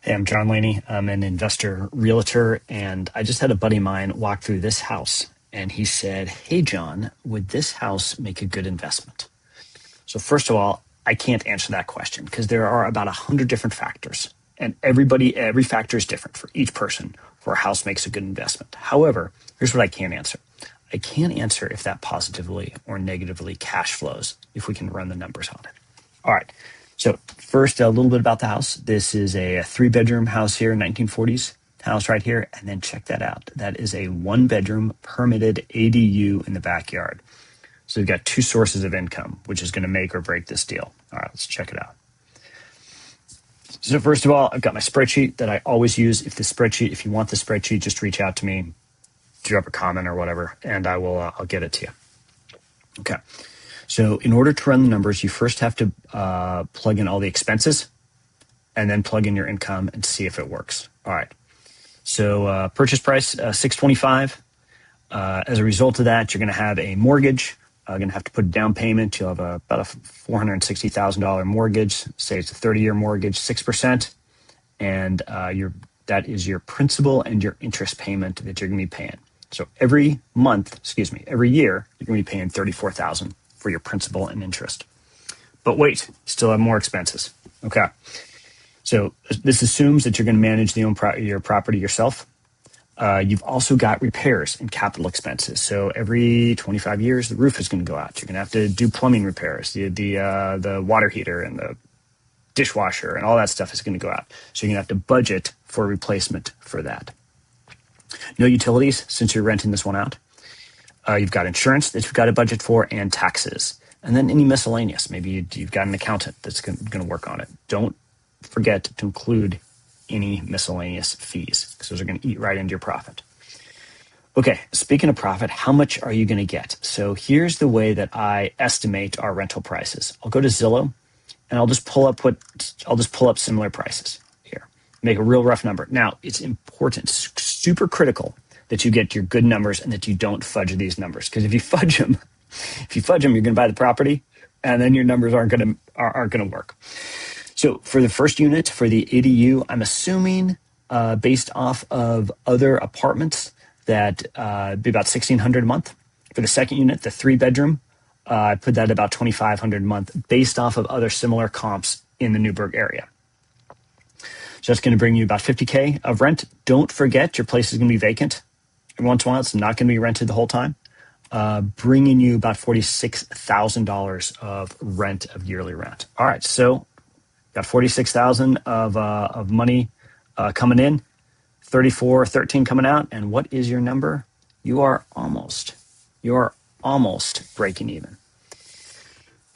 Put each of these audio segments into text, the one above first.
Hey, I'm John Laney. I'm an investor realtor, and I just had a buddy of mine walk through this house, and he said, "Hey, John, would this house make a good investment?" So first of all, I can't answer that question because there are about 100 different factors, and every factor is different for each person for a house makes a good investment. However, here's what I can answer. I can answer if that positively or negatively cash flows, if we can run the numbers on it. All right. So first, a little bit about the house. This is a 3-bedroom house here, 1940s house right here. And then check that out. That is a 1-bedroom permitted ADU in the backyard. So we've got 2 sources of income, which is going to make or break this deal. All right, let's check it out. So first of all, I've got my spreadsheet that I always use. If you want the spreadsheet, just reach out to me, drop a comment or whatever, and I'll get it to you. Okay. So in order to run the numbers, you first have to plug in all the expenses and then plug in your income and see if it works. All right. So purchase price, $625. As a result of that, you're going to have a mortgage. You're going to have to put a down payment. You'll have about a $460,000 mortgage. Say it's a 30-year mortgage, 6%. And that is your principal and your interest payment that you're going to be paying. So every year, you're going to be paying $34,000 for your principal and interest. But wait, you still have more expenses. Okay. So this assumes that you're going to manage your property yourself. You've also got repairs and capital expenses. So every 25 years, the roof is going to go out. You're going to have to do plumbing repairs. The water heater and the dishwasher and all that stuff is going to go out. So you're going to have to budget for replacement for that. No utilities since you're renting this one out. You've got insurance that you've got to budget for and taxes. And then any miscellaneous. Maybe you've got an accountant that's going to work on it. Don't forget to include any miscellaneous fees because those are going to eat right into your profit. Okay, speaking of profit, how much are you going to get? So here's the way that I estimate our rental prices. I'll go to Zillow and I'll just pull up similar prices here. Make a real rough number. Now, it's important, super critical that you get your good numbers and that you don't fudge these numbers. Because if you fudge them, you're going to buy the property and then your numbers aren't going to work. So for the first unit, for the ADU, I'm assuming based off of other apartments that be about $1,600 a month. For the second unit, the 3-bedroom, I put that at about $2,500 a month based off of other similar comps in the Newberg area. So that's going to bring you about $50K of rent. Don't forget your place is going to be vacant. Every once in a while, it's not going to be rented the whole time. Bringing you about $46,000 of rent, of yearly rent. All right, so got $46,000 of money coming in, $34,13 coming out, and what is your number? You are almost breaking even.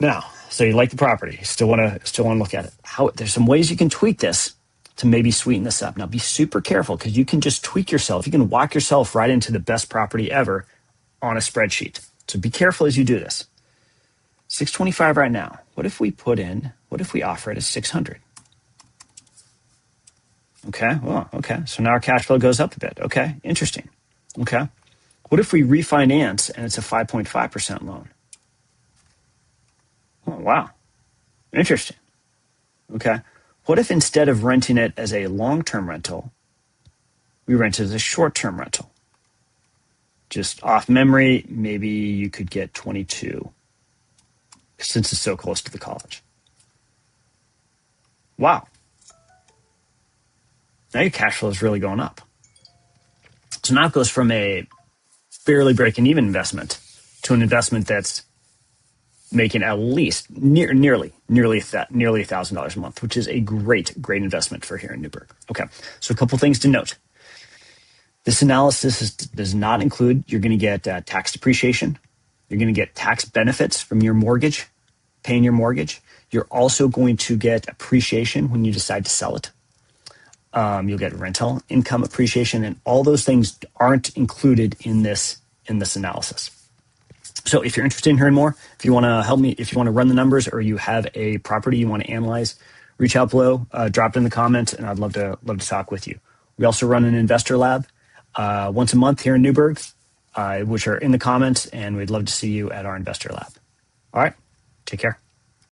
Now, so you like the property, still want to look at it. There's some ways you can tweak this to maybe sweeten this up. Now, be super careful because you can just tweak yourself. You can walk yourself right into the best property ever on a spreadsheet. So be careful as you do this. 625 right now. What if we offer it as 600? Okay, well, okay. So now our cash flow goes up a bit. Okay, interesting. Okay. What if we refinance and it's a 5.5% loan? Oh, wow. Interesting. Okay. What if instead of renting it as a long-term rental, we rent it as a short-term rental? Just off memory, maybe you could get 22 since it's so close to the college. Wow. Now your cash flow is really going up. So now it goes from a barely breaking even investment to an investment that's making at least nearly $1,000 a month, which is a great investment for here in Newberg. Okay, so a couple things to note. This analysis does not include, you're going to get tax depreciation. You're going to get tax benefits from your mortgage, paying your mortgage. You're also going to get appreciation when you decide to sell it. You'll get rental income appreciation, and all those things aren't included in this analysis. So if you're interested in hearing more, if you want to help me, if you want to run the numbers, or you have a property you want to analyze, reach out below, drop it in the comments, and I'd love to talk with you. We also run an investor lab once a month here in Newberg, which are in the comments, and we'd love to see you at our investor lab. All right, take care.